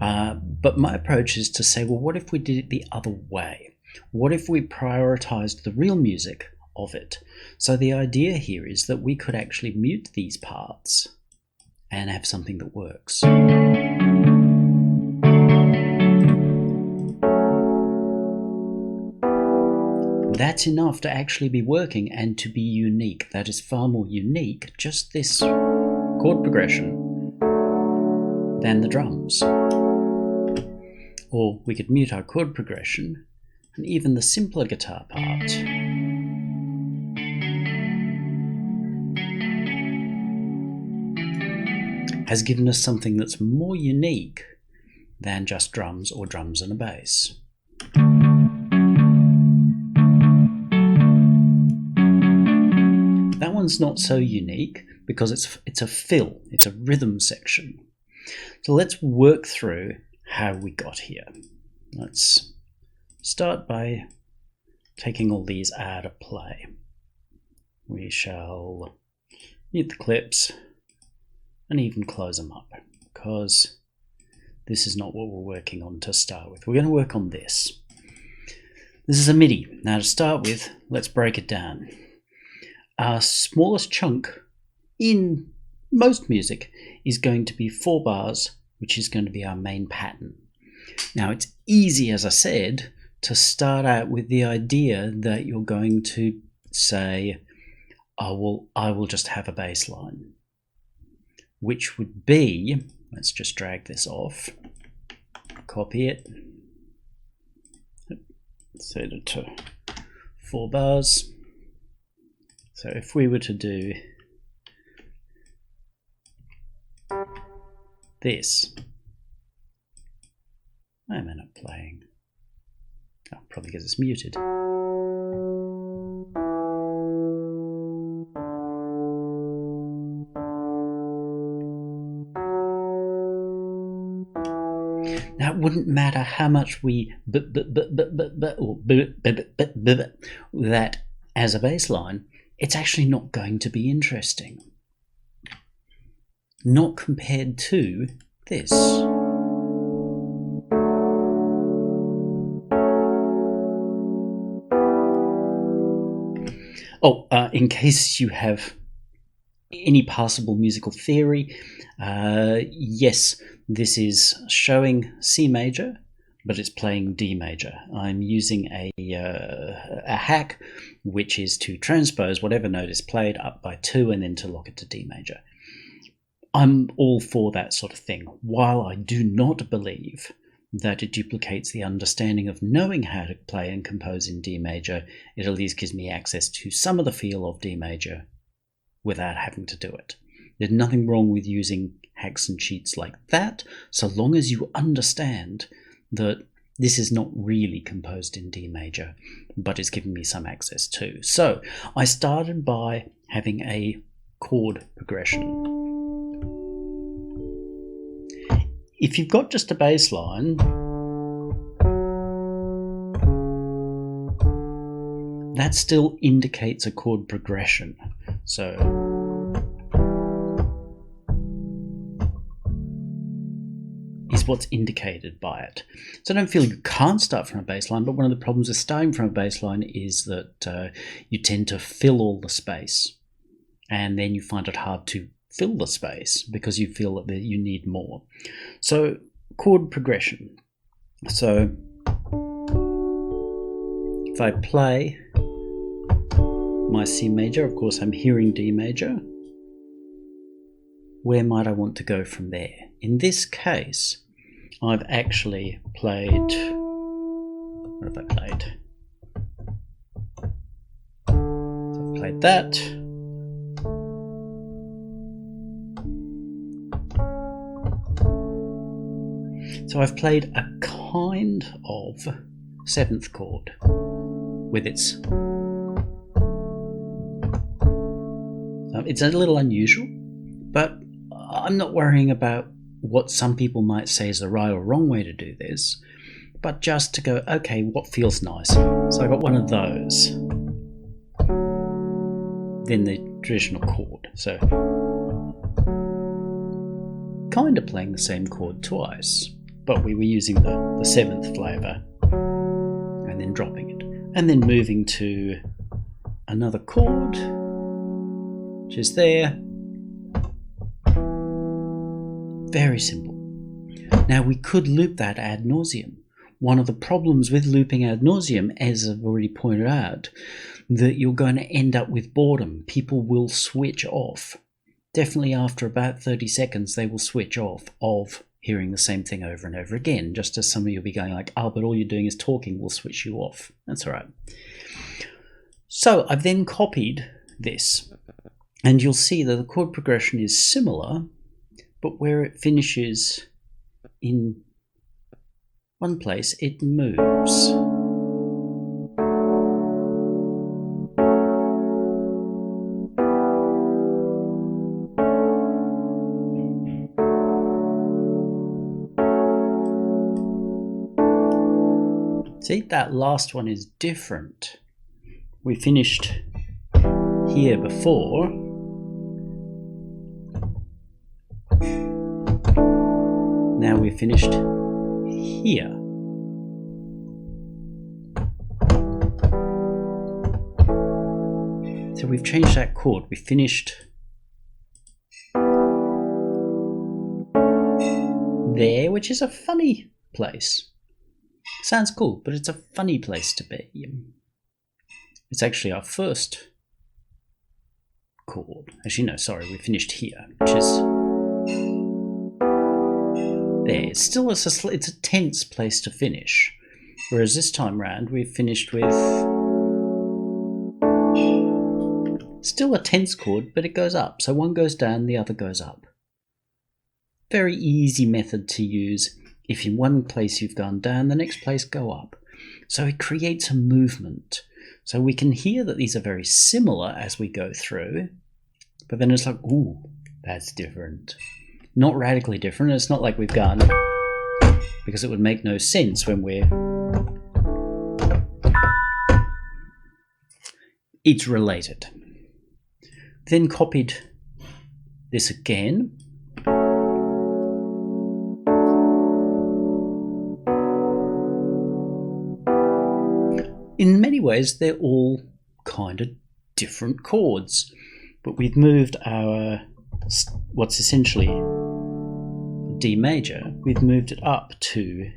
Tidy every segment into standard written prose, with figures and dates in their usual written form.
But my approach is to say, well, what if we did it the other way? What if we prioritized the real music of it? So the idea here is that we could actually mute these parts and have something that works. That's enough to actually be working and to be unique. That is far more unique, just this chord progression, than the drums. Or we could mute our chord progression and even the simpler guitar part. Has given us something that's more unique than just drums or drums and a bass. That one's not so unique because it's a fill, it's a rhythm section. So let's work through how we got here. Let's start by taking all these out of play. We shall mute the clips and even close them up, because this is not what we're working on to start with. We're going to work on this. This is a MIDI. Now to start with, let's break it down. Our smallest chunk in most music is going to be 4 bars, which is going to be our main pattern. Now it's easy, as I said, to start out with the idea that you're going to say, oh, well, I will just have a bass line, which would be, let's just drag this off, copy it, set it to 4 bars. So if we were to do this, why am I not playing? Oh, probably because it's muted. Now it wouldn't matter how much we that as a bass line, it's actually not going to be interesting. Not compared to this. Oh, in case you have any passable musical theory, yes, this is showing C major, but it's playing D major. I'm using a hack, which is to transpose whatever note is played up by 2 and then to lock it to D major. I'm all for that sort of thing, while I do not believe that it duplicates the understanding of knowing how to play and compose in D major. It at least gives me access to some of the feel of D major without having to do it. There's nothing wrong with using hacks and cheats like that, so long as you understand that this is not really composed in D major, but it's giving me some access too. So I started by having a chord progression. If you've got just a bass line, that still indicates a chord progression. So is what's indicated by it. So I don't feel you can't start from a bass line, but one of the problems with starting from a bass line is that you tend to fill all the space, and then you find it hard to fill the space because you feel that you need more. So chord progression. So if I play my C major, of course I'm hearing D major. Where might I want to go from there? In this case, I've actually played, what have I played? So I've played that. So I've played a kind of 7th chord with its, it's a little unusual, but I'm not worrying about what some people might say is the right or wrong way to do this, but just to go, okay, what feels nice? So I got one of those, then the traditional chord. So kind of playing the same chord twice, but we were using the seventh flavour and then dropping it, and then moving to another chord, which is there. Very simple. Now we could loop that ad nauseum. One of the problems with looping ad nauseum, as I've already pointed out, that you're going to end up with boredom. People will switch off. Definitely after about 30 seconds, they will switch off of hearing the same thing over and over again, just as some of you will be going like, oh, but all you're doing is talking, will switch you off. That's all right. So I've then copied this, and you'll see that the chord progression is similar, but where it finishes in one place, it moves. See, that last one is different. We finished here before. Now we're finished here. So we've changed that chord. We finished there, which is a funny place. Sounds cool, but it's a funny place to be. It's actually our first chord. Actually, no, sorry, we finished here, which is there. It's still it's a tense place to finish, whereas this time round we've finished with still a tense chord, but it goes up. So one goes down, the other goes up. Very easy method to use. If in one place you've gone down, the next place go up. So it creates a movement. So we can hear that these are very similar as we go through, but then it's like, ooh, that's different. Not radically different. It's not like we've gone, because it would make no sense when we're... It's related. Then copied this again. In many ways, they're all kind of different chords, but we've moved our, what's essentially D major, we've moved it up to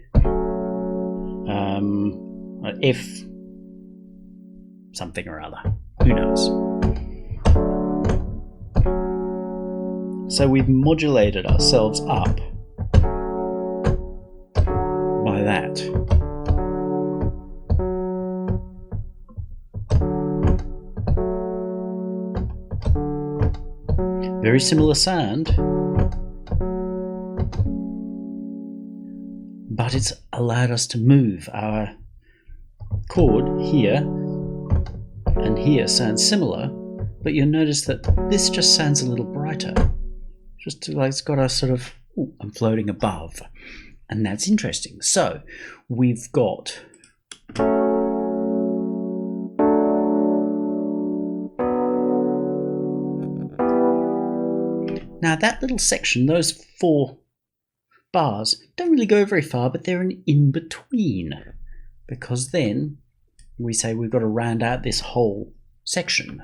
F something or other. Who knows? So we've modulated ourselves up by that. Very similar sound, but it's allowed us to move our chord here and here sounds similar, but you'll notice that this just sounds a little brighter. Just like it's got a sort of, ooh, I'm floating above, and that's interesting. So we've got now that little section, those 4 bars, don't really go very far, but they're an in-between, because then we say we've got to round out this whole section.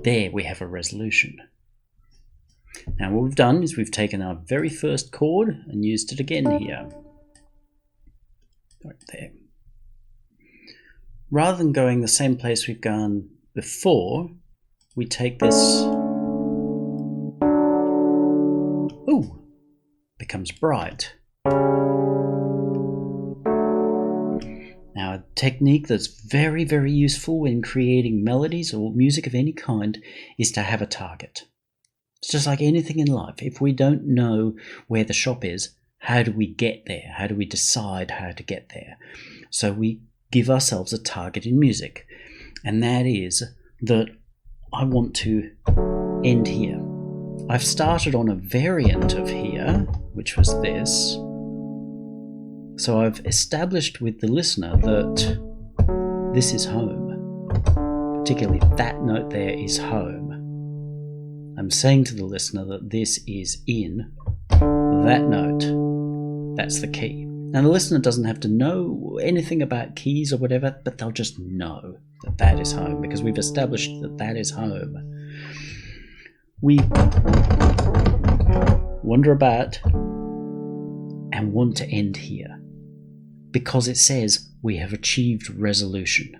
There we have a resolution. Now what we've done is we've taken our very first chord and used it again here. Right there. Rather than going the same place we've gone before, we take this, ooh, becomes bright. Now a technique that's very, very useful when creating melodies or music of any kind is to have a target. It's just like anything in life. If we don't know where the shop is, how do we get there? How do we decide how to get there? So we give ourselves a target in music, and that is that I want to end here. I've started on a variant of here, which was this. So I've established with the listener that this is home. particularly that note there, is home. I'm saying to the listener that this is in that note. That's the key. Now, the listener doesn't have to know anything about keys or whatever, but they'll just know that that is home, because we've established that that is home. We wander about and want to end here, because it says we have achieved resolution.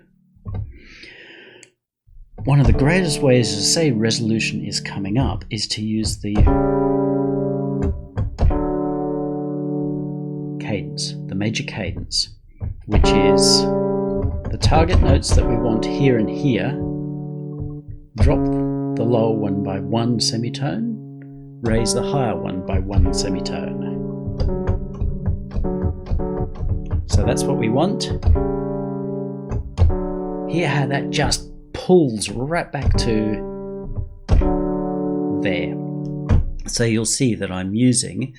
One of the greatest ways to say resolution is coming up is to use the cadence, the major cadence, which is the target notes that we want here and here. Drop the lower one by 1 semitone, raise the higher one by 1 semitone. So that's what we want. Hear how that just pulls right back to there. So you'll see that I'm using,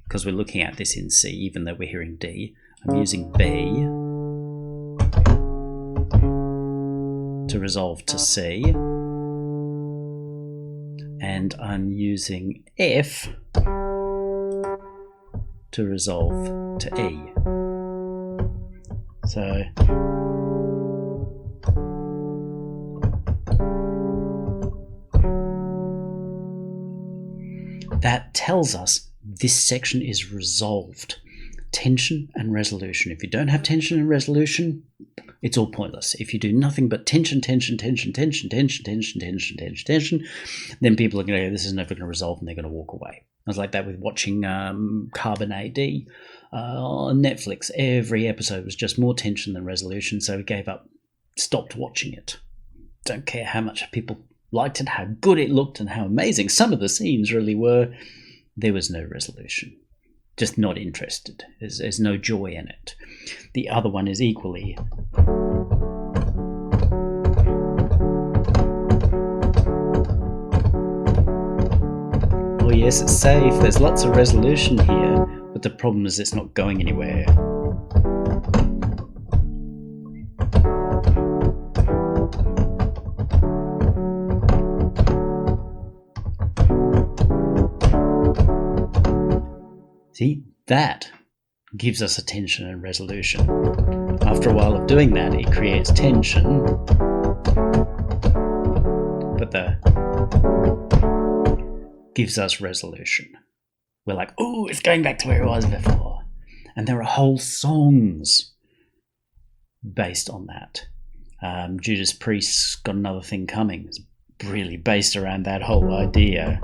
because we're looking at this in C, even though we're hearing D, I'm using B to resolve to C, and I'm using F to resolve to E. So that tells us this section is resolved. Tension and resolution. If you don't have tension and resolution, it's all pointless. If you do nothing but tension, then people are going to go, this is never going to resolve, and they're going to walk away. I was like that with watching Carbon AD on Netflix. Every episode was just more tension than resolution, so we gave up, stopped watching it. Don't care how much people liked it, how good it looked, and how amazing some of the scenes really were. There was no resolution. Just not interested. There's no joy in it. The other one is equally. Oh yes, it's safe. There's lots of resolution here, but the problem is it's not going anywhere. See, that gives us a tension and resolution. After a while of doing that, it creates tension, but gives us resolution. We're like, oh, it's going back to where it was before. And there are whole songs based on that. Judas Priest's Got Another Thing Coming. It's really based around that whole idea.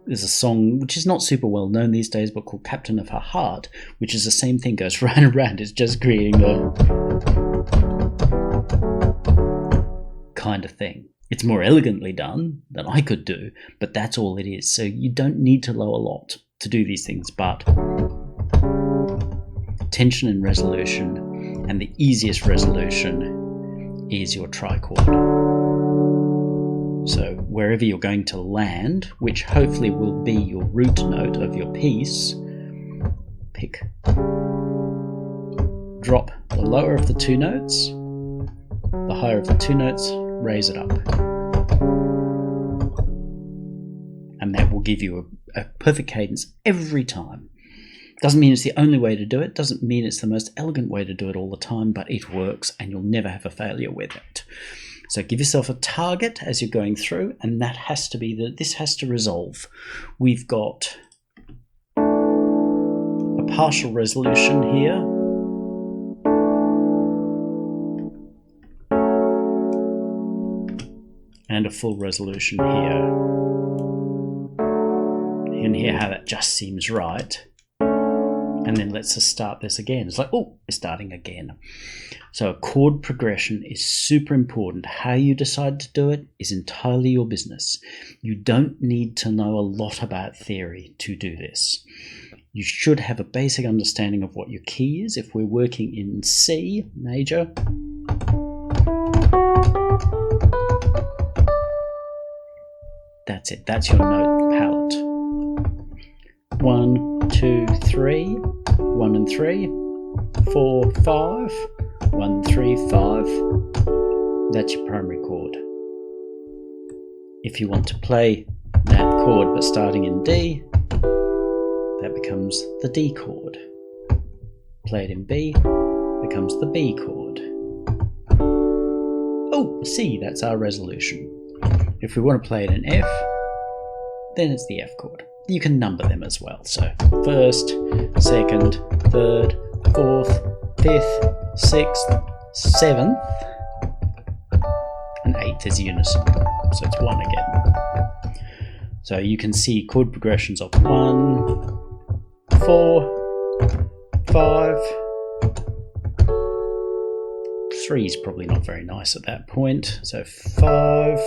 There's a song which is not super well known these days, but called Captain of Her Heart, which is the same thing, goes round and round. It's just creating the kind of thing. It's more elegantly done than I could do, but that's all it is. So you don't need to know a lot to do these things, but tension and resolution, and the easiest resolution is your trichord. So wherever you're going to land, which hopefully will be your root note of your piece, pick, drop the lower of the two notes, the higher of the two notes, raise it up. And that will give you a perfect cadence every time. Doesn't mean it's the only way to do it, doesn't mean it's the most elegant way to do it all the time, but it works and you'll never have a failure with it. So give yourself a target as you're going through, and that has to be that this has to resolve. We've got a partial resolution here. And a full resolution here. You can hear how that just seems right. And then let's just start this again. It's like, oh, we're starting again. So a chord progression is super important. How you decide to do it is entirely your business. You don't need to know a lot about theory to do this. You should have a basic understanding of what your key is. If we're working in C major, that's it. That's your note palette. 1, 2, 3, 1 and 3, 4, 5, 1, 3, 5. That's your primary chord. If you want to play that chord but starting in D, that becomes the D chord. Play it in B, becomes the B chord. Oh, C, that's our resolution. If we want to play it in F, then it's the F chord. You can number them as well. So 1st, 2nd, 3rd, 4th, 5th, 6th, 7th, and 8th is unison. So it's 1 again. So you can see chord progressions of 1, 4, 5, 3 is probably not very nice at that point. So 5,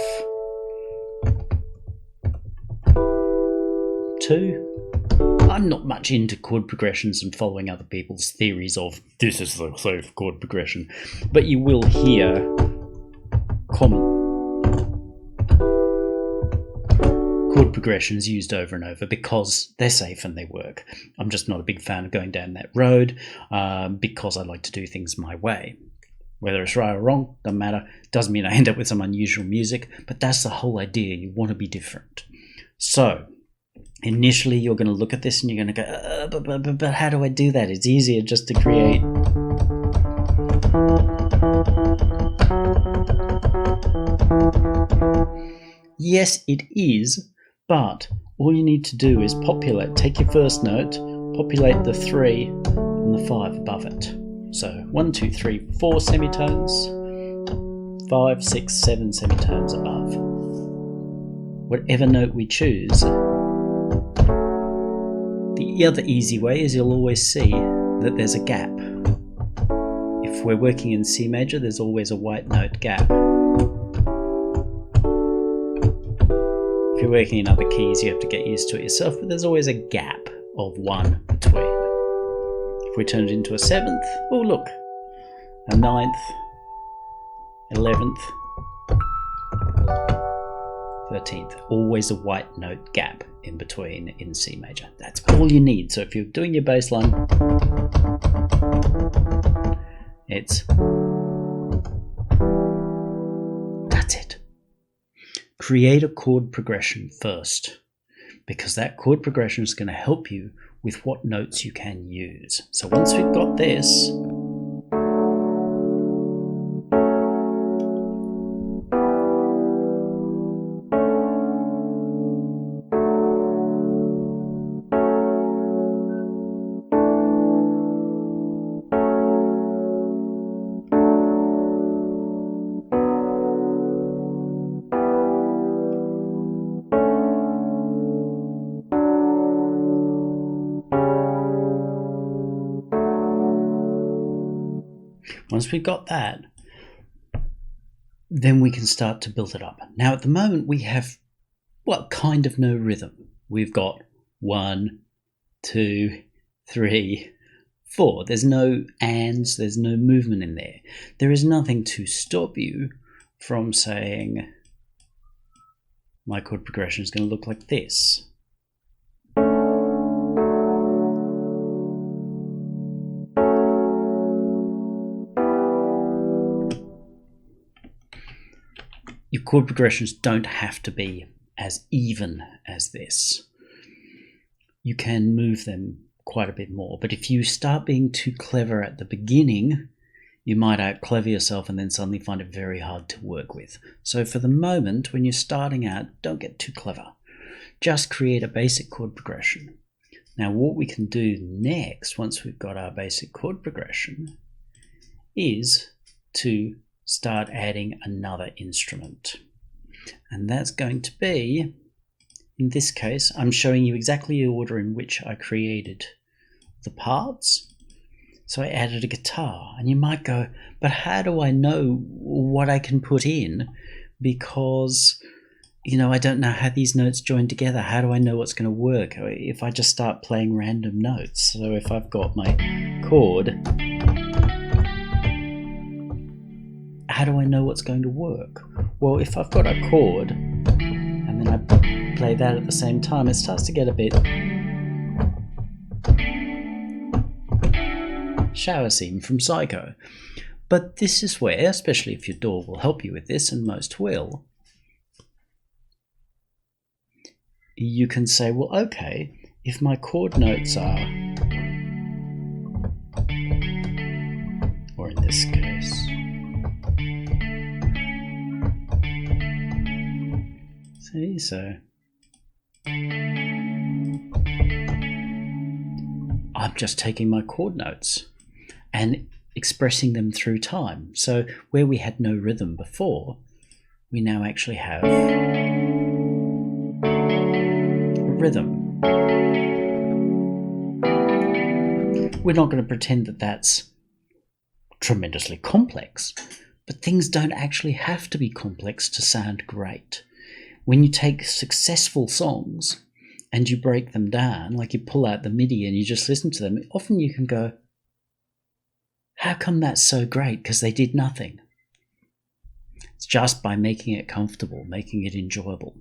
2. I'm not much into chord progressions and following other people's theories of this is the safe chord progression, but you will hear common chord progressions used over and over because they're safe and they work. I'm just not a big fan of going down that road because I like to do things my way. Whether it's right or wrong, doesn't matter. Doesn't mean I end up with some unusual music, but that's the whole idea. You want to be different. So initially you're going to look at this and you're going to go, but how do I do that? It's easier just to create. Yes, it is, but all you need to do is populate, take your first note, populate the 3 and the 5 above it. So 1, 2, 3, 4 semitones, 5, 6, 7 semitones above. Whatever note we choose. The other easy way is you'll always see that there's a gap. If we're working in C major, there's always a white note gap. If you're working in other keys, you have to get used to it yourself, but there's always a gap of 1 between. If we turn it into a 7th, oh look, a 9th, 11th, 13th, always a white note gap in between in C major. That's all you need. So if you're doing your bass line, that's it. Create a chord progression first, because that chord progression is going to help you with what notes you can use. So once we've got this, once we've got that, then we can start to build it up. Now at the moment we have, well, kind of no rhythm. We've got 1, 2, 3, 4. There's no ands, there's no movement in there. There is nothing to stop you from saying, my chord progression is going to look like this. Your chord progressions don't have to be as even as this. You can move them quite a bit more, but if you start being too clever at the beginning, you might out-clever yourself and then suddenly find it very hard to work with. So for the moment, when you're starting out, don't get too clever. Just create a basic chord progression. Now what we can do next, once we've got our basic chord progression, is to start adding another instrument. And that's going to be, in this case, I'm showing you exactly the order in which I created the parts. So I added a guitar, and you might go, but how do I know what I can put in? Because, you know, I don't know how these notes join together. How do I know what's going to work if I just start playing random notes? So if I've got my chord, how do I know what's going to work? Well, if I've got a chord and then I play that at the same time, it starts to get a bit shower scene from Psycho. But this is where, especially if your DAW will help you with this, and most will, you can say, well, okay, if my chord notes are, or in this case, see, so I'm just taking my chord notes and expressing them through time. So where we had no rhythm before, we now actually have rhythm. We're not going to pretend that that's tremendously complex, but things don't actually have to be complex to sound great. When you take successful songs and you break them down, like you pull out the MIDI and you just listen to them, often you can go, how come that's so great? Because they did nothing. It's just by making it comfortable, making it enjoyable.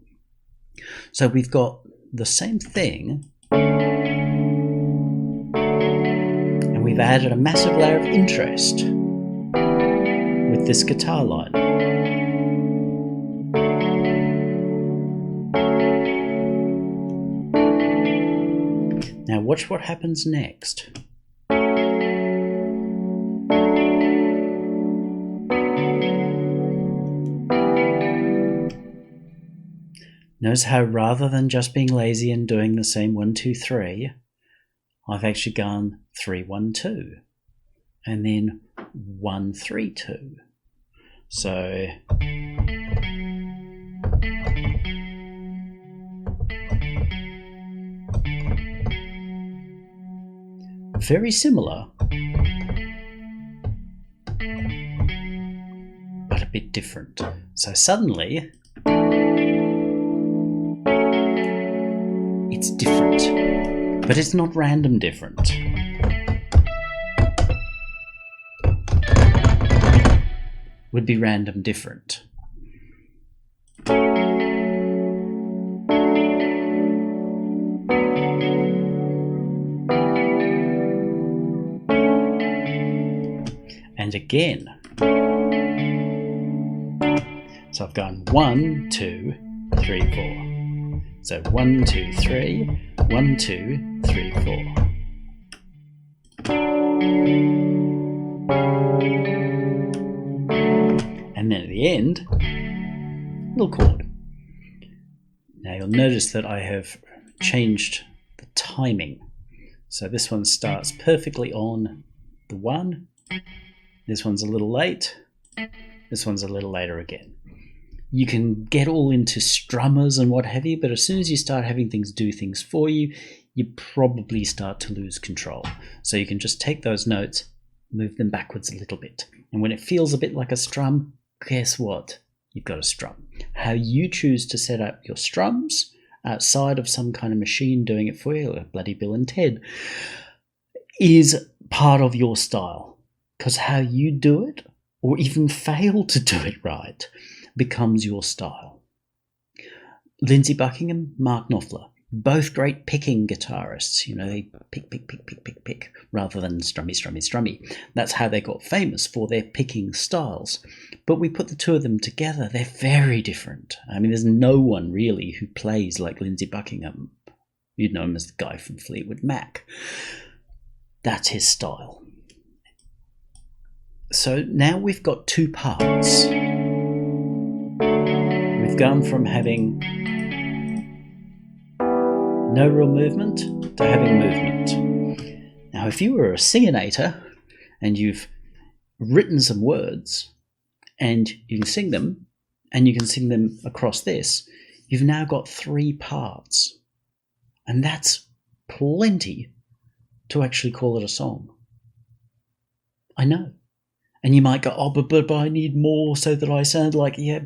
So we've got the same thing, and we've added a massive layer of interest with this guitar line. Now watch what happens next. Notice how rather than just being lazy and doing the same 1, 2, 3, I've actually gone 3, 1, 2, and then 1, 3, 2. So very similar, but a bit different. So suddenly it's different, but it's not random different. Would be random different. And again. So I've gone 1, 2, 3, 4. So 1, 2, 3, 1, 2, 3, 4. And then at the end, little chord. Now you'll notice that I have changed the timing. So this one starts perfectly on the 1. This one's a little late. This one's a little later again. You can get all into strummers and what have you, but as soon as you start having things do things for you, you probably start to lose control. So you can just take those notes, move them backwards a little bit. And when it feels a bit like a strum, guess what? You've got a strum. How you choose to set up your strums outside of some kind of machine doing it for you, like bloody Bill and Ted, is part of your style. Because how you do it, or even fail to do it right, becomes your style. Lindsey Buckingham, Mark Knopfler, both great picking guitarists. You know, they pick, rather than strummy. That's how they got famous, for their picking styles. But we put the two of them together, they're very different. I mean, there's no one really who plays like Lindsey Buckingham. You'd know him as the guy from Fleetwood Mac. That's his style. So now we've got two parts. We've gone from having no real movement to having movement. Now, if you were a singinator and you've written some words and you can sing them, and you can sing them across this, you've now got 3 parts. And that's plenty to actually call it a song. I know. And you might go, oh, but I need more so that I sound like, yeah,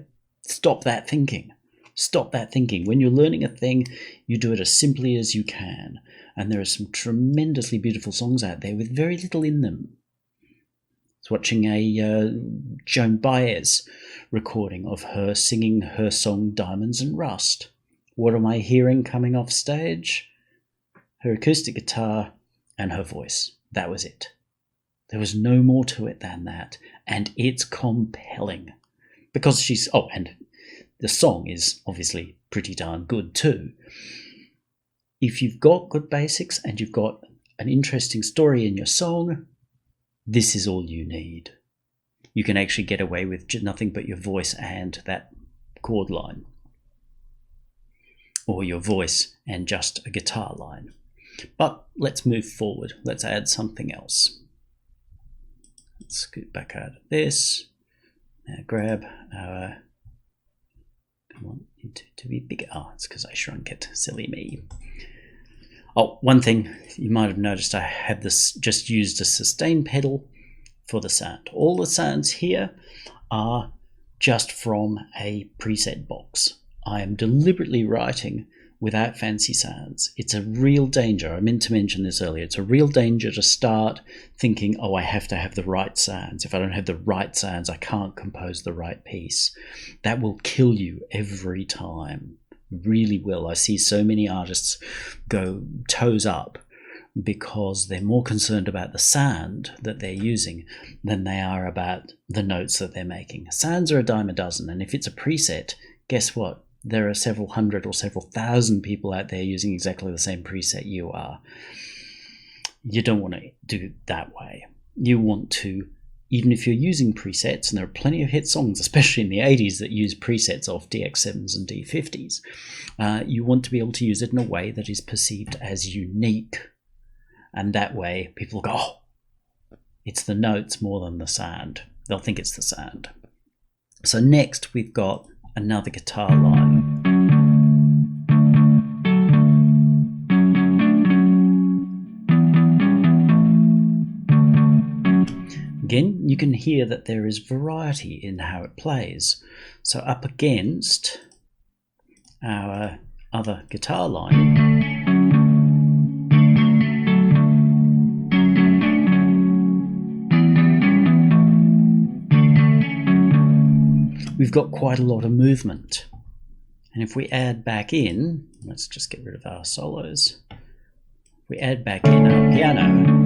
stop that thinking. Stop that thinking. When you're learning a thing, you do it as simply as you can. And there are some tremendously beautiful songs out there with very little in them. I was watching a Joan Baez recording of her singing her song Diamonds and Rust. What am I hearing coming off stage? Her acoustic guitar and her voice. That was it. There was no more to it than that. And it's compelling. Because she's... Oh, and the song is obviously pretty darn good too. If you've got good basics and you've got an interesting story in your song, this is all you need. You can actually get away with nothing but your voice and that chord line. Or your voice and just a guitar line. But let's move forward. Let's add something else. Let's scoot back out of this. Now grab our... I want it to be bigger. Oh, it's because I shrunk it. Silly me. Oh, one thing you might have noticed, I have this just used a sustain pedal for the sound. All the sounds here are just from a preset box. I am deliberately writing without fancy sounds. It's a real danger. I meant to mention this earlier. It's a real danger to start thinking, oh, I have to have the right sounds. If I don't have the right sounds, I can't compose the right piece. That will kill you every time. Really will. I see so many artists go toes up because they're more concerned about the sound that they're using than they are about the notes that they're making. Sounds are a dime a dozen, and if it's a preset, guess what? There are several hundred or several thousand people out there using exactly the same preset you are. You don't want to do it that way. You want to, even if you're using presets, and there are plenty of hit songs, especially in the 80s, that use presets off DX7s and D50s, you want to be able to use it in a way that is perceived as unique. And that way people go, oh, it's the notes more than the sound. They'll think it's the sound. So next we've got another guitar line. Again, you can hear that there is variety in how it plays. So up against our other guitar line, we've got quite a lot of movement. And if we add back in, let's just get rid of our solos. If we add back in our piano,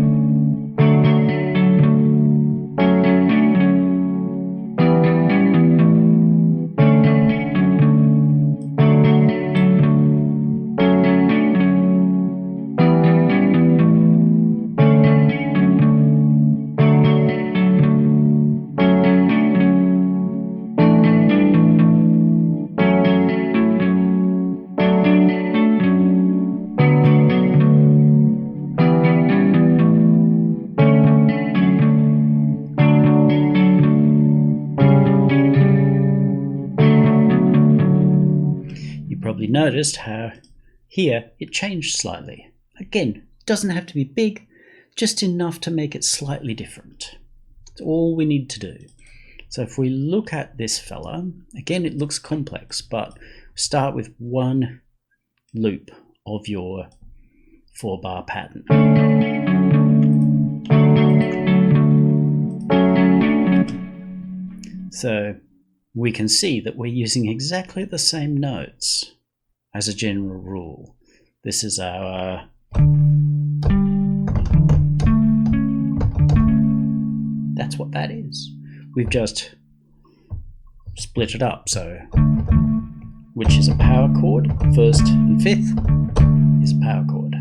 noticed how here it changed slightly. Again, it doesn't have to be big, just enough to make it slightly different. That's all we need to do. So if we look at this fella, again it looks complex, but start with one loop of your 4-bar pattern. So we can see that we're using exactly the same notes. As a general rule, this is our that's what that is. We've just split it up, so which is a power chord, 1st and 5th is a power chord.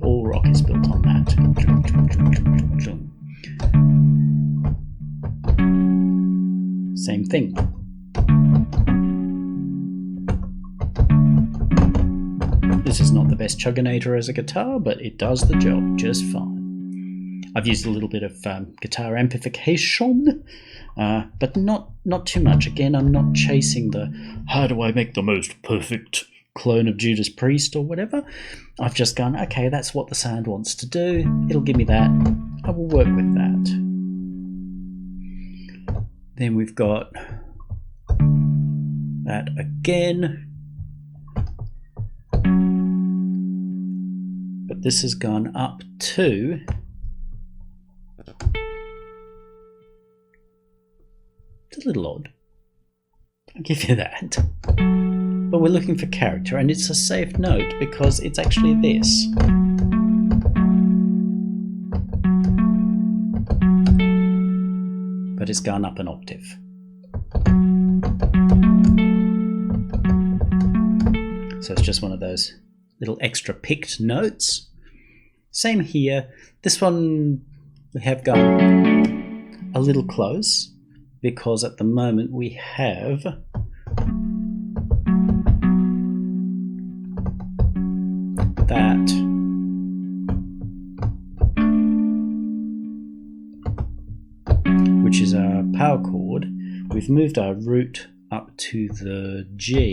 All rock is built on that. Same thing. This is not the best chugginator as a guitar, but it does the job just fine. I've used a little bit of guitar amplification, but not too much. Again, I'm not chasing the how do I make the most perfect clone of Judas Priest or whatever. I've just gone, okay, that's what the sound wants to do. It'll give me that. I will work with that. Then we've got that again. But this has gone up to it's a little odd. I'll give you that. But we're looking for character, and it's a safe note because it's actually this. but it's gone up an octave. So it's just one of those little extra picked notes. Same here. This one we have gone a little close because at the moment we have that which is our power chord. We've moved our root up to the G.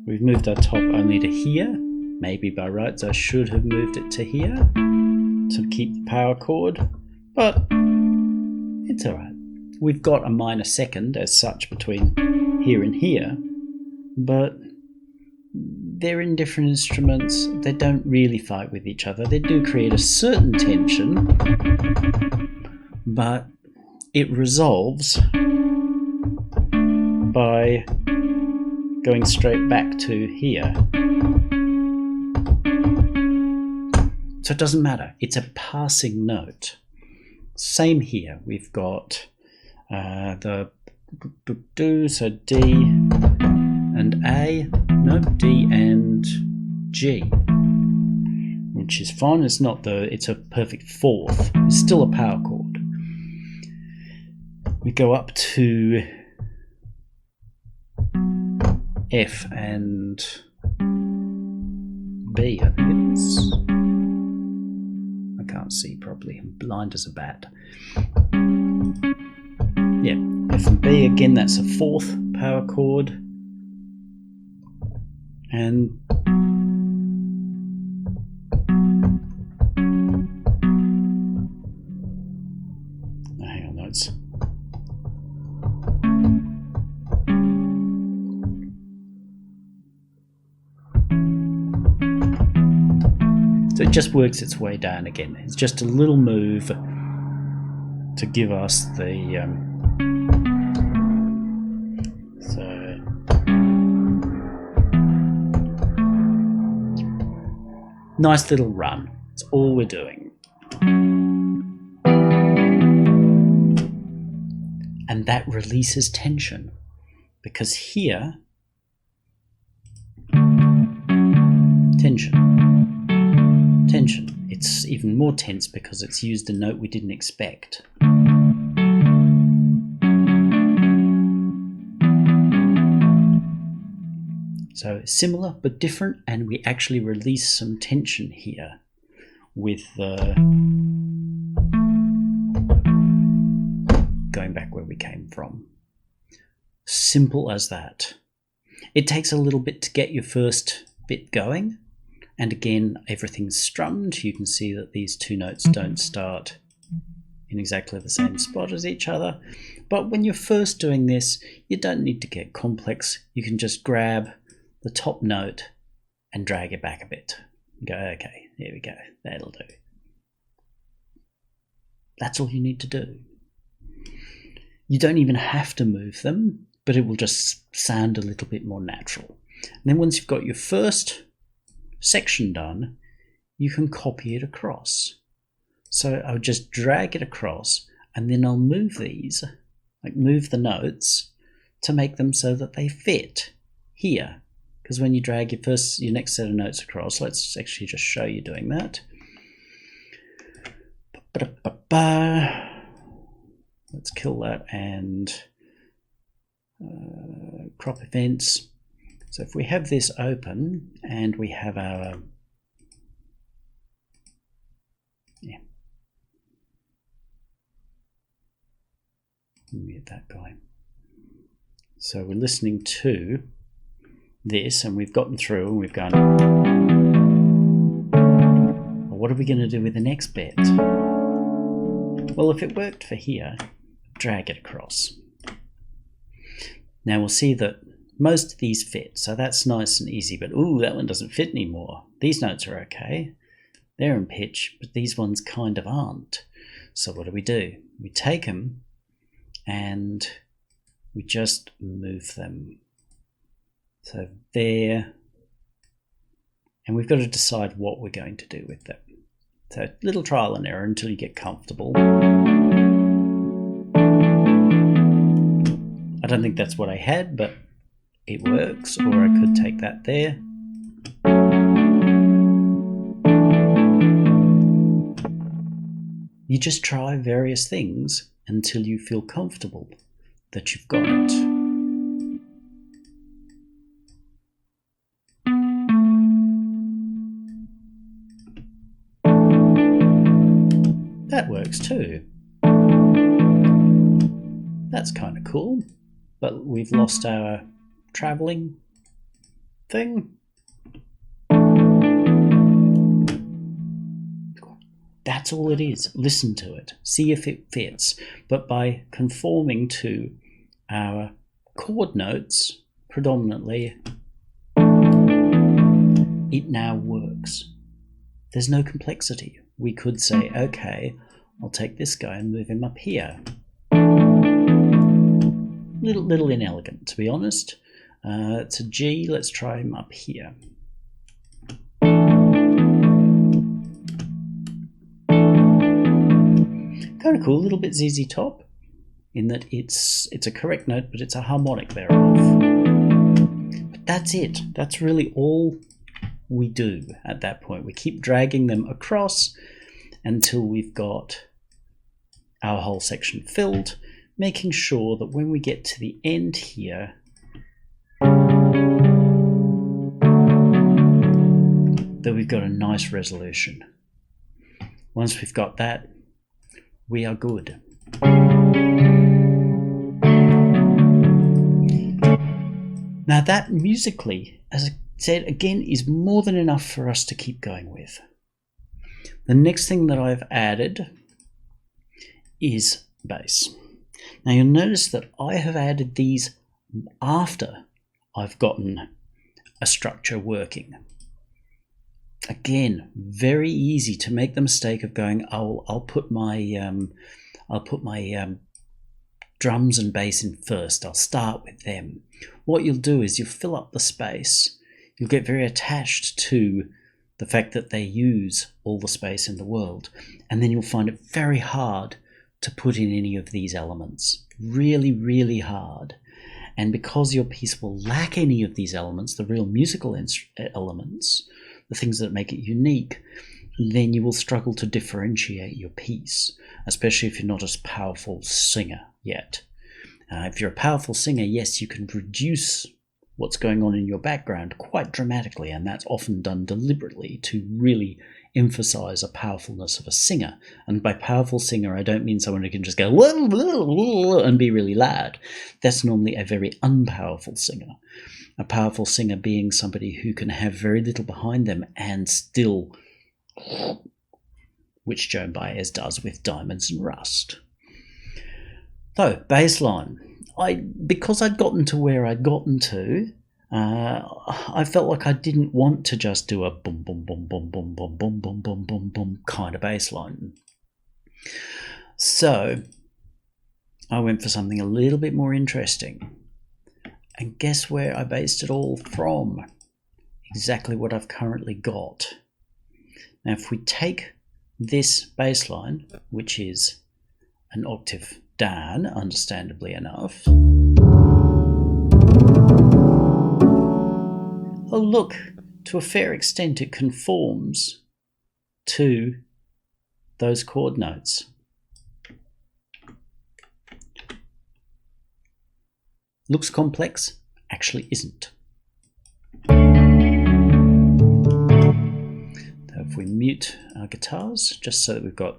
We've moved our top only to here. Maybe by rights I should have moved it to here to keep the power chord, but it's alright. We've got a minor second as such between here and here, but they're in different instruments. They don't really fight with each other. They do create a certain tension, but it resolves by going straight back to here. So it doesn't matter. It's a passing note. Same here. We've got the do, so D and A, no, D and G, which is fine. It's not it's a perfect fourth. It's still a power chord. We go up to F and B, I think it is. I can't see properly. I'm blind as a bat. Yeah, F and B again, that's a fourth power chord. And hang on, notes. So it just works its way down again. It's just a little move to give us the nice little run. That's all we're doing. And that releases tension, because here, tension. It's even more tense because it's used a note we didn't expect. So similar but different, and we actually release some tension here with the going back where we came from. Simple as that. It takes a little bit to get your first bit going, and again everything's strummed. You can see that these two notes don't start in exactly the same spot as each other, but when you're first doing this you don't need to get complex. You can just grab the top note and drag it back a bit. Go, okay, there we go, that'll do. That's all you need to do. You don't even have to move them, but it will just sound a little bit more natural. And then once you've got your first section done, you can copy it across. So I'll just drag it across, and then I'll move these, like move the notes to make them so that they fit here. Because when you drag your next set of notes across, let's actually just show you doing that. Let's kill that and crop events. So if we have this open and we have our mute that guy. So we're listening to this and we've gotten through and we've gone, well, what are we going to do with the next bit? Well, if it worked for here, drag it across. Now we'll see that most of these fit, so that's nice and easy, but ooh, that one doesn't fit anymore. These notes are okay. They're in pitch, but these ones kind of aren't. So what do? We take them and we just move them. So there, and we've got to decide what we're going to do with them. So little trial and error until you get comfortable. I don't think that's what I had, but it works, or I could take that there. You just try various things until you feel comfortable that you've got it. That works too. That's kind of cool, but we've lost our traveling thing. That's all it is. Listen to it. See if it fits. But by conforming to our chord notes predominantly, it now works. There's no complexity. We could say, okay, I'll take this guy and move him up here. Little inelegant, to be honest. It's a G. Let's try him up here. Kind of cool, a little bit ZZ Top, in that it's a correct note, but it's a harmonic thereof. But that's it. That's really all we do at that point. We keep dragging them across until we've got our whole section filled, making sure that when we get to the end here, that we've got a nice resolution. Once we've got that, we are good. Now that musically, as I said again, is more than enough for us to keep going with. The next thing that I've added is bass. Now you'll notice that I have added these after I've gotten a structure working. Again, very easy to make the mistake of going, oh, I'll put my drums and bass in first. I'll start with them. What you'll do is you'll fill up the space. You'll get very attached to the fact that they use all the space in the world, and then you'll find it very hard to put in any of these elements. Really, really hard. And because your piece will lack any of these elements, the real musical elements, the things that make it unique, then you will struggle to differentiate your piece, especially if you're not a powerful singer yet. If you're a powerful singer, yes, you can reduce what's going on in your background quite dramatically, and that's often done deliberately to really emphasize a powerfulness of a singer. And by powerful singer, I don't mean someone who can just go and be really loud. That's normally a very unpowerful singer. A powerful singer being somebody who can have very little behind them and still, which Joan Baez does with Diamonds and Rust. So, bass line. Because I'd gotten to where I'd gotten to, I felt like I didn't want to just do a boom, boom, boom, boom, boom, boom, boom, boom, boom, boom, boom kind of bass line. So, I went for something a little bit more interesting. And guess where I based it all from? Exactly what I've currently got. Now, if we take this bass line, which is an octave down, understandably enough. Oh, look, to a fair extent it conforms to those chord notes. Looks complex, actually isn't. So if we mute our guitars, just so that we've got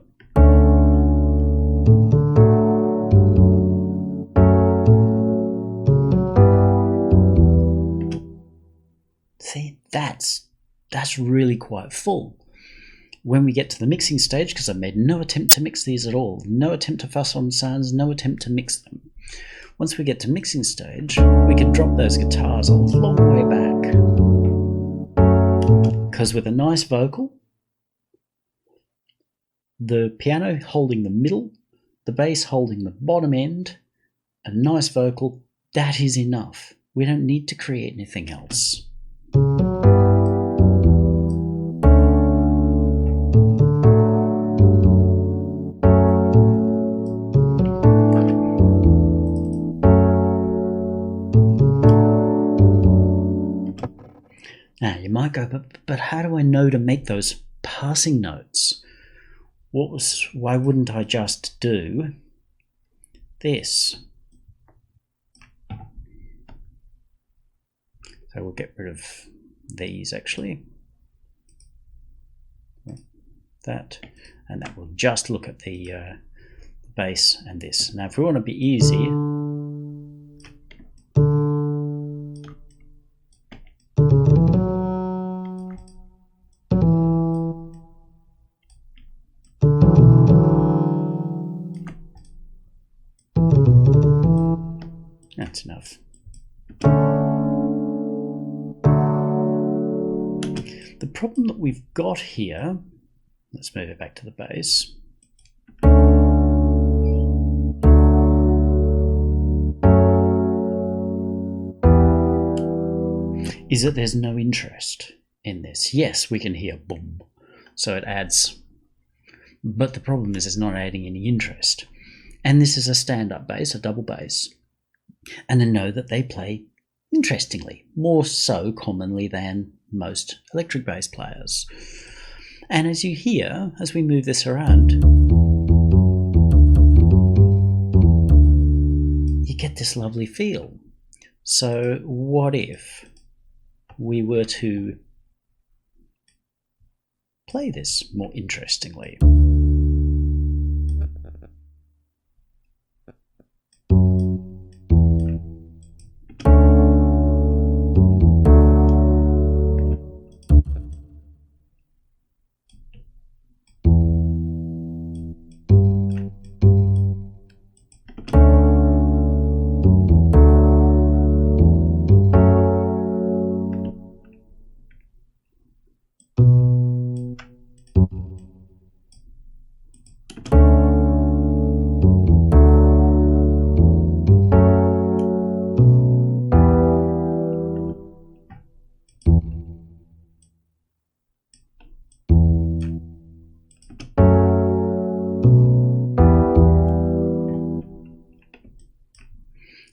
see, that's really quite full. When we get to the mixing stage, because I made no attempt to mix these at all, no attempt to fuss on sounds, no attempt to mix them. Once we get to mixing stage, we can drop those guitars a long way back. Because with a nice vocal, the piano holding the middle, the bass holding the bottom end, a nice vocal, that is enough. We don't need to create anything else. go, but how do I know to make those passing notes? Why wouldn't I just do this? So we'll get rid of these actually. That, and that will just look at the bass and this. Now if we want to be easy, that's enough. The problem that we've got here, let's move it back to the bass. Is that there's no interest in this. Yes, we can hear boom, so it adds, but the problem is it's not adding any interest. And this is a stand-up bass, a double bass. And I know that they play interestingly, more so commonly than most electric bass players. And as you hear, as we move this around, you get this lovely feel. So what if we were to play this more interestingly?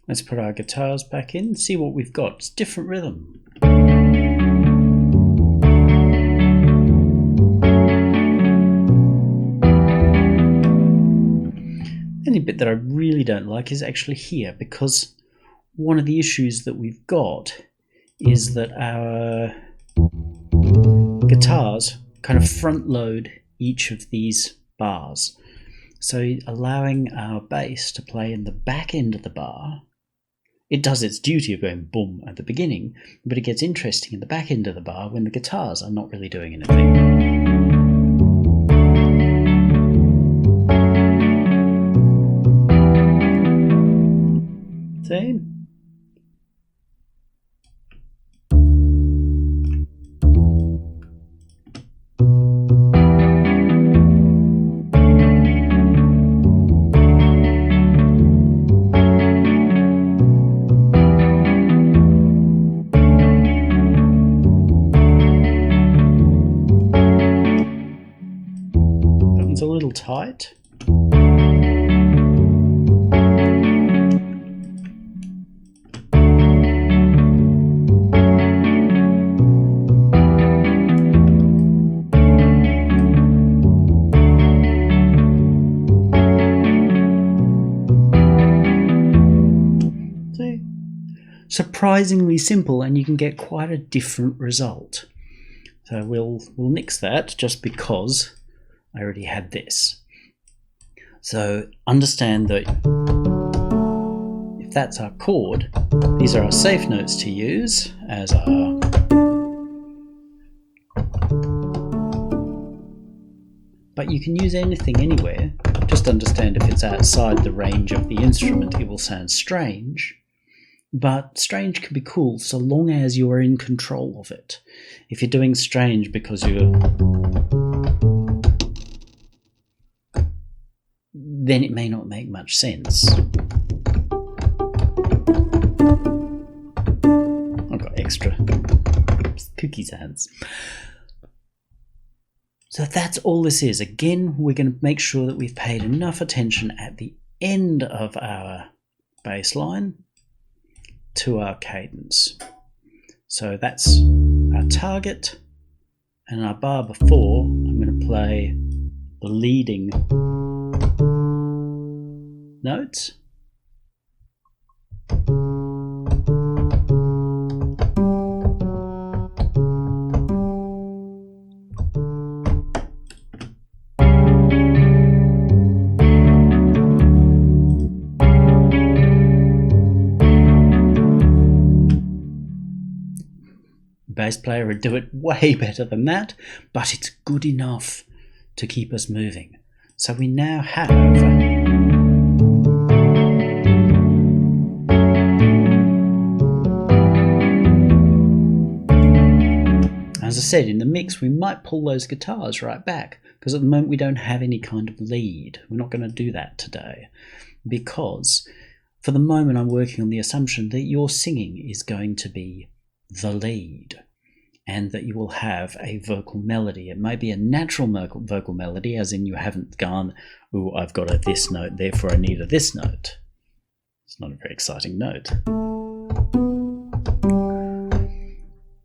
Let's put our guitars back in, see what we've got. It's different rhythm. The only bit that I really don't like is actually here, because one of the issues that we've got is that our guitars kind of front load each of these bars. So allowing our bass to play in the back end of the bar, it does its duty of going boom at the beginning, but it gets interesting in the back end of the bar when the guitars are not really doing anything. See? A little tight. See? Surprisingly simple, and you can get quite a different result. So we'll nix that just because I already had this. So understand that if that's our chord, these are our safe notes to use as our but you can use anything anywhere. Just understand if it's outside the range of the instrument, it will sound strange. But strange can be cool so long as you are in control of it. If you're doing strange because then it may not make much sense. I've got extra cookie sounds. So that's all this is. Again, we're going to make sure that we've paid enough attention at the end of our bass line to our cadence. So that's our our target, and our bar before, I'm going to play the leading notes. Bass player would do it way better than that, but it's good enough to keep us moving. So we now have, as I said, in the mix we might pull those guitars right back, because at the moment we don't have any kind of lead. We're not going to do that today, because for the moment I'm working on the assumption that your singing is going to be the lead, and that you will have a vocal melody. It may be a natural vocal melody, as in you haven't gone, oh, I've got a this note, therefore I need a this note. It's not a very exciting note.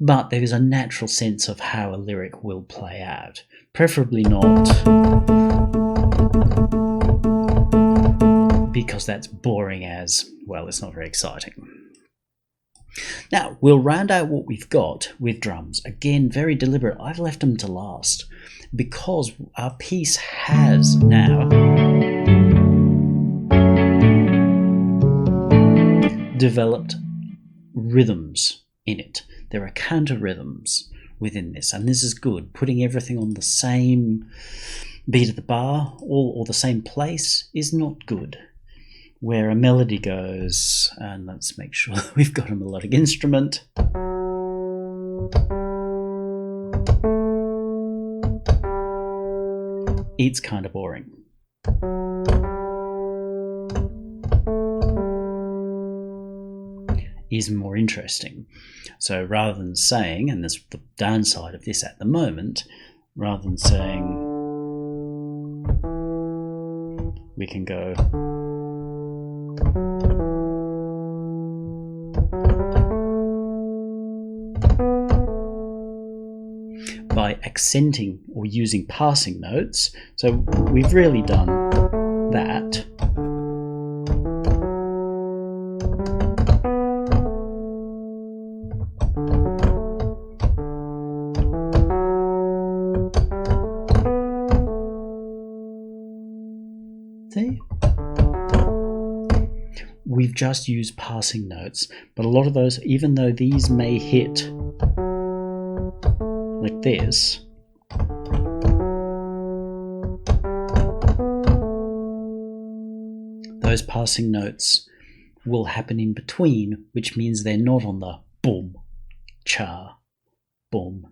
But there is a natural sense of how a lyric will play out. Preferably not because that's boring as, well, it's not very exciting. Now, we'll round out what we've got with drums. Again, very deliberate. I've left them to last because our piece has now developed rhythms in it. There are counter rhythms within this, and this is good. Putting everything on the same beat of the bar or the same place is not good. Where a melody goes, and let's make sure that we've got a melodic instrument. It's kind of boring. Is more interesting. So rather than saying, and there's the downside of this at the moment, rather than saying, we can go by accenting or using passing notes. So we've really done that. See? We've just used passing notes, but a lot of those, even though these may hit like this, those passing notes will happen in between, which means they're not on the boom, cha, boom,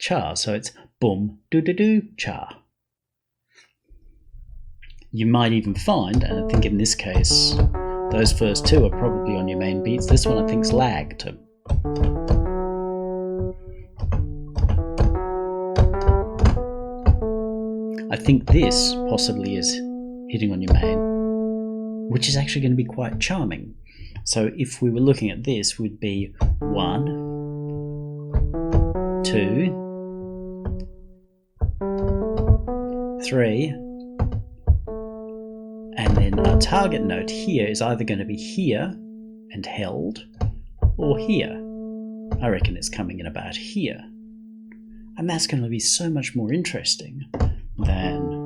cha. So it's boom, do, cha. You might even find, and I think in this case, those first two are probably on your main beats. This one I think's lagged. I think this possibly is hitting on your main, which is actually going to be quite charming. So if we were looking at this, would be 1, 2, 3, and then our target note here is either going to be here and held, or here. I reckon it's coming in about here. And that's going to be so much more interesting than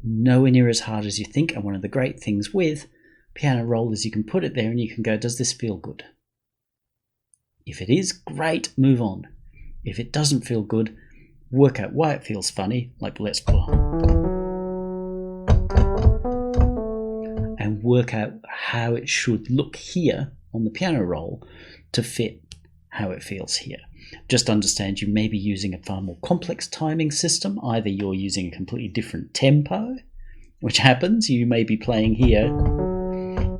nowhere near as hard as you think. And one of the great things with piano roll is you can put it there and you can go, does this feel good? If it is, great, move on. If it doesn't feel good, work out why it feels funny, like let's go, and work out how it should look here on the piano roll to fit how it feels here. Just understand you may be using a far more complex timing system. Either you're using a completely different tempo, which happens. You may be playing here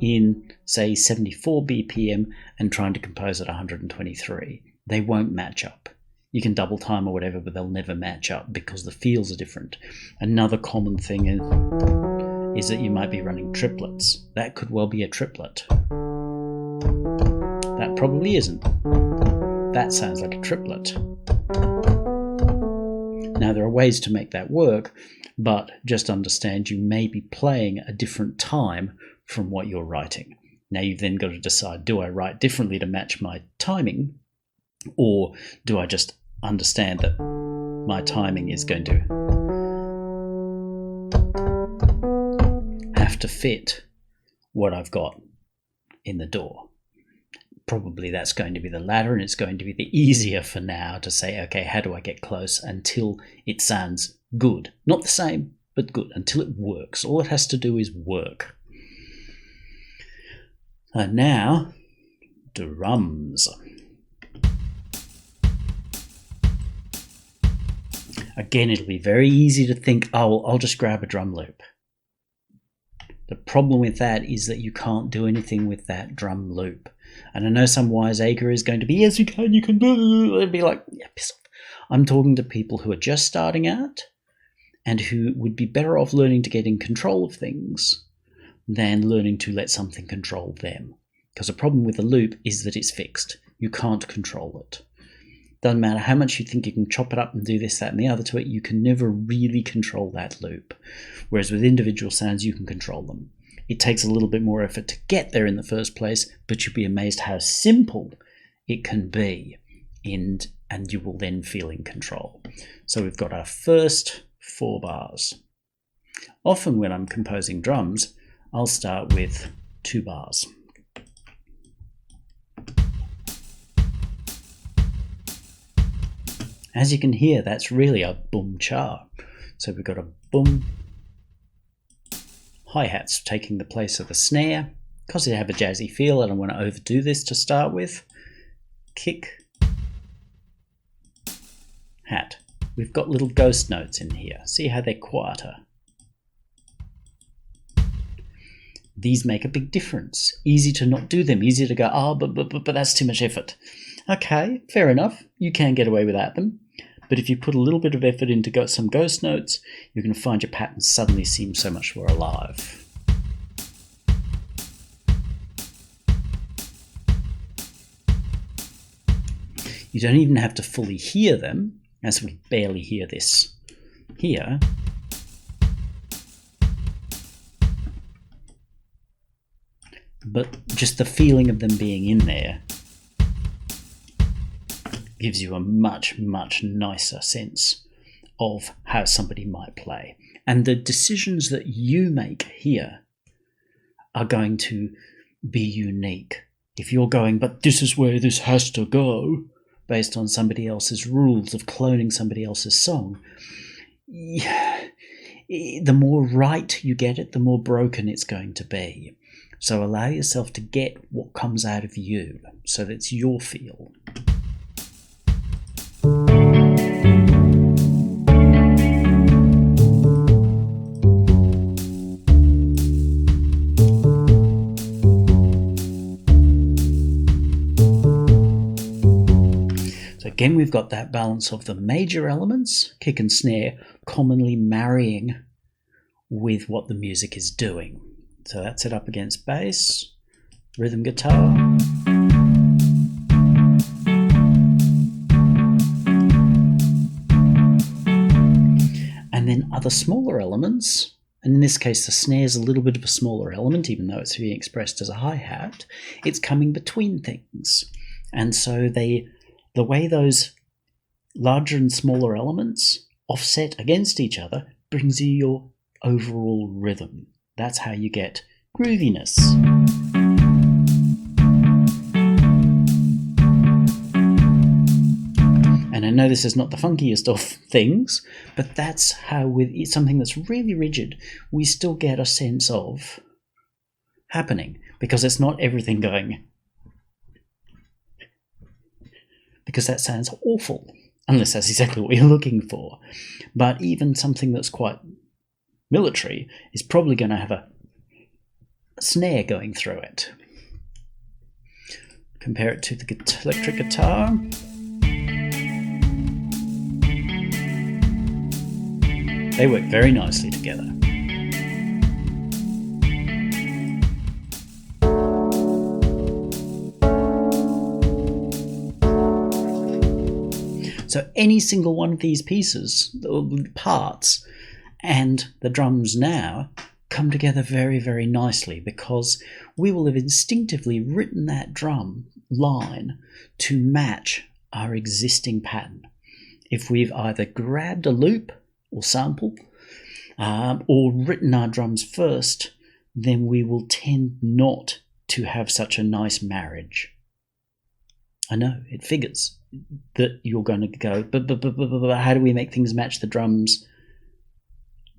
in, say, 74 BPM and trying to compose at 123. They won't match up. You can double time or whatever, but they'll never match up because the feels are different. Another common thing is that you might be running triplets. That could well be a triplet. That probably isn't. That sounds like a triplet. Now, there are ways to make that work, but just understand you may be playing a different time from what you're writing. Now, you've then got to decide, do I write differently to match my timing, or do I just understand that my timing is going to have to fit what I've got in the door? Probably that's going to be the latter, and it's going to be the easier for now to say, okay, how do I get close until it sounds good? Not the same, but good, until it works. All it has to do is work. And now, drums. Again, it'll be very easy to think, oh, well, I'll just grab a drum loop. The problem with that is that you can't do anything with that drum loop. And I know some wiseacre is going to be, yes, you can do. It'd be like, yeah, piss off. I'm talking to people who are just starting out and who would be better off learning to get in control of things than learning to let something control them. Because the problem with a loop is that it's fixed. You can't control it. Doesn't matter how much you think you can chop it up and do this, that, and the other to it, you can never really control that loop. Whereas with individual sounds, you can control them. It takes a little bit more effort to get there in the first place, but you'll be amazed how simple it can be, and you will then feel in control. So we've got our first 4 bars. Often when I'm composing drums, I'll start with 2 bars. As you can hear, that's really a boom cha. So we've got a boom, hi-hats taking the place of the snare. Because they have a jazzy feel, I don't want to overdo this to start with. Kick, hat. We've got little ghost notes in here. See how they're quieter. These make a big difference. Easy to not do them. Easy to go, oh, but that's too much effort. Okay, fair enough. You can get away without them. But if you put a little bit of effort into some ghost notes, you're going to find your patterns suddenly seem so much more alive. You don't even have to fully hear them, as we barely hear this here. But just the feeling of them being in there gives you a much, much nicer sense of how somebody might play. And the decisions that you make here are going to be unique. If you're going, but this is where this has to go, based on somebody else's rules of cloning somebody else's song, the more right you get it, the more broken it's going to be. So allow yourself to get what comes out of you, so that it's your feel. Again, we've got that balance of the major elements, kick and snare, commonly marrying with what the music is doing. So that's it up against bass, rhythm guitar, and then other smaller elements. And in this case, the snare is a little bit of a smaller element, even though it's being expressed as a hi-hat. It's coming between things. And so the way those larger and smaller elements offset against each other brings you your overall rhythm. That's how you get grooviness. And I know this is not the funkiest of things, but that's how with something that's really rigid, we still get a sense of happening, because it's not everything going, because that sounds awful, unless that's exactly what you're looking for. But even something that's quite military is probably going to have a snare going through it. Compare it to the electric guitar. They work very nicely together. So any single one of these pieces, parts, and the drums now come together very, very nicely because we will have instinctively written that drum line to match our existing pattern. If we've either grabbed a loop or sample or written our drums first, then we will tend not to have such a nice marriage. I know, it figures that you're going to go, but how do we make things match the drums?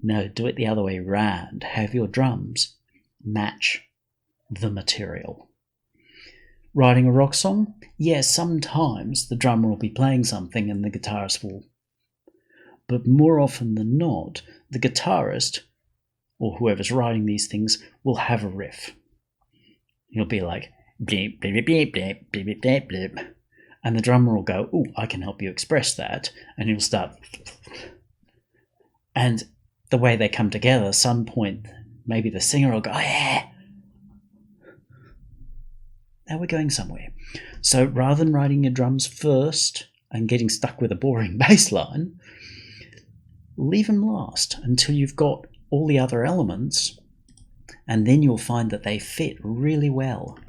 No, do it the other way around. Have your drums match the material. Writing a rock song? Yes, sometimes the drummer will be playing something and the guitarist will. But more often than not, the guitarist, or whoever's writing these things, will have a riff. He'll be like, bleep, bleep, bleep, bleep, bleep, bleep, bleep. And the drummer will go, "Oh, I can help you express that." And he'll start. And the way they come together, at some point, maybe the singer will go, "Oh, yeah." Now we're going somewhere. So rather than writing your drums first and getting stuck with a boring bass line, leave them last until you've got all the other elements, and then you'll find that they fit really well.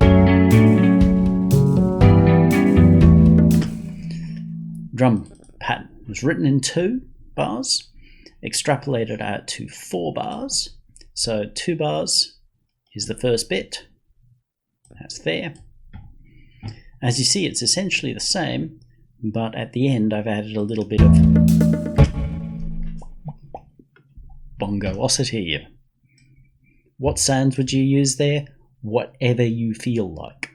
Drum pattern was written in 2 bars, extrapolated out to 4 bars. So 2 bars is the first bit. That's there. As you see, it's essentially the same, but at the end I've added a little bit of bongoosity. What sounds would you use there? Whatever you feel like.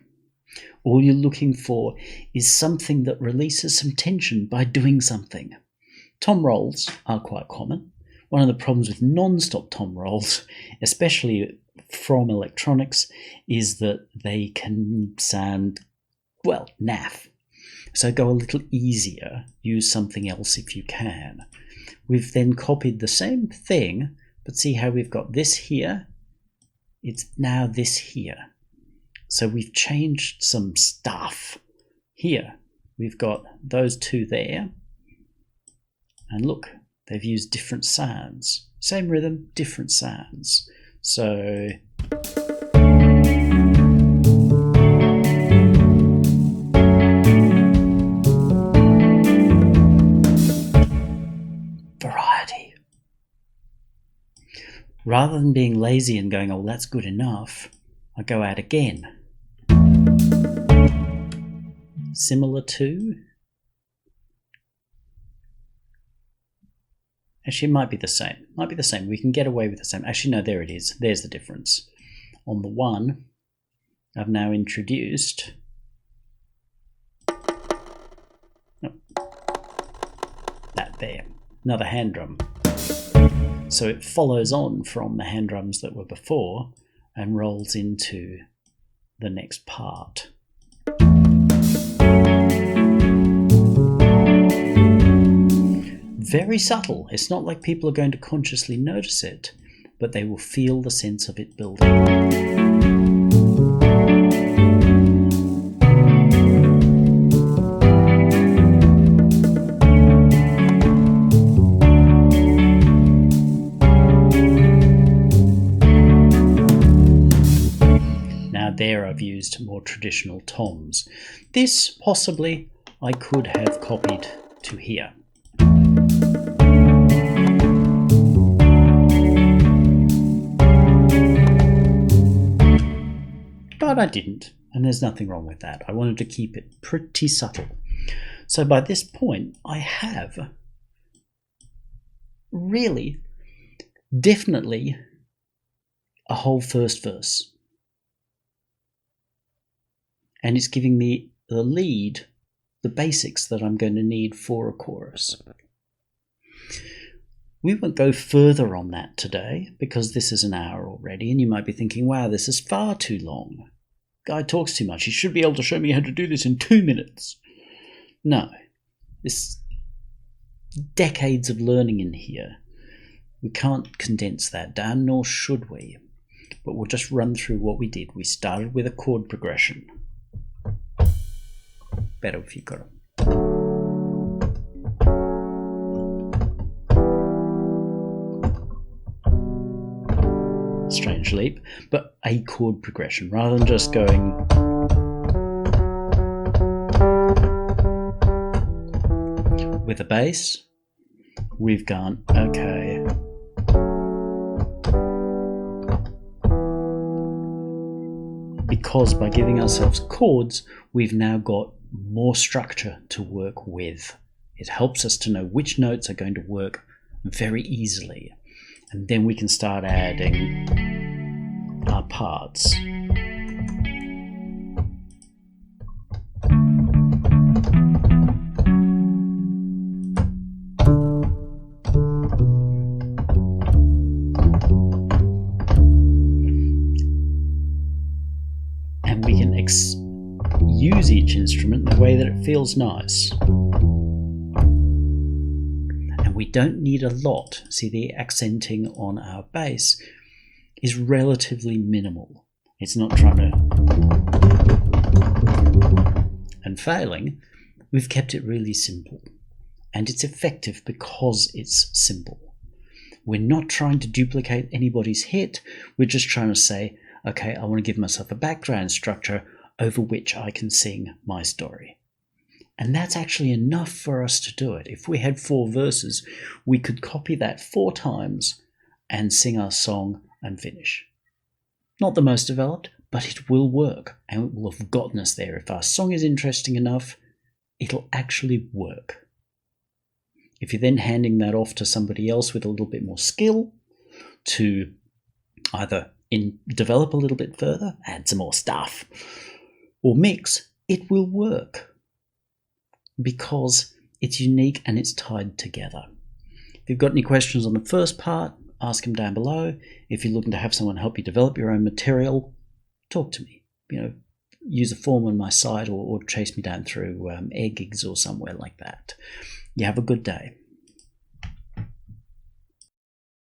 All you're looking for is something that releases some tension by doing something. Tom rolls are quite common. One of the problems with non-stop tom rolls, especially from electronics, is that they can sound, well, naff. So go a little easier. Use something else if you can. We've then copied the same thing, but see how we've got this here? It's now this here. So we've changed some stuff. Here, we've got those 2 there. And look, they've used different sounds. Same rhythm, different sounds. So variety. Rather than being lazy and going, "Oh, that's good enough," I go out again. Similar to. Actually, it might be the same. We can get away with the same. Actually, no, there it is. There's the difference. On the 1, I've now introduced that there. Another hand drum. So it follows on from the hand drums that were before and rolls into the next part. Very subtle. It's not like people are going to consciously notice it, but they will feel the sense of it building. Now there I've used more traditional toms. This, possibly, I could have copied to here. But I didn't, and there's nothing wrong with that. I wanted to keep it pretty subtle. So by this point, I have really, definitely a whole first verse. And it's giving me the lead, the basics that I'm going to need for a chorus. We won't go further on that today because this is an hour already, and you might be thinking, wow, this is far too long. Guy talks too much. He should be able to show me how to do this in 2 minutes. No. This decades of learning in here. We can't condense that down, nor should we. But we'll just run through what we did. We started with a chord progression. Better if you got it. Strange leap, but a chord progression rather than just going with a bass. We've gone, okay, because by giving ourselves chords, we've now got more structure to work with. It helps us to know which notes are going to work very easily. And then we can start adding our parts. And we can use each instrument in a way that it feels nice. We don't need a lot. See, the accenting on our bass is relatively minimal. It's not trying to... And failing, we've kept it really simple. And it's effective because it's simple. We're not trying to duplicate anybody's hit. We're just trying to say, okay, I want to give myself a background structure over which I can sing my story. And that's actually enough for us to do it. If we had 4 verses, we could copy that 4 times and sing our song and finish. Not the most developed, but it will work and it will have gotten us there. If our song is interesting enough, it'll actually work. If you're then handing that off to somebody else with a little bit more skill to either develop a little bit further, add some more stuff, or mix, it will work. Because it's unique and it's tied together. If you've got any questions on the first part, ask them down below. If you're looking to have someone help you develop your own material, talk to me. Use a form on my site or chase me down through Air Gigs or somewhere like that. You have a good day.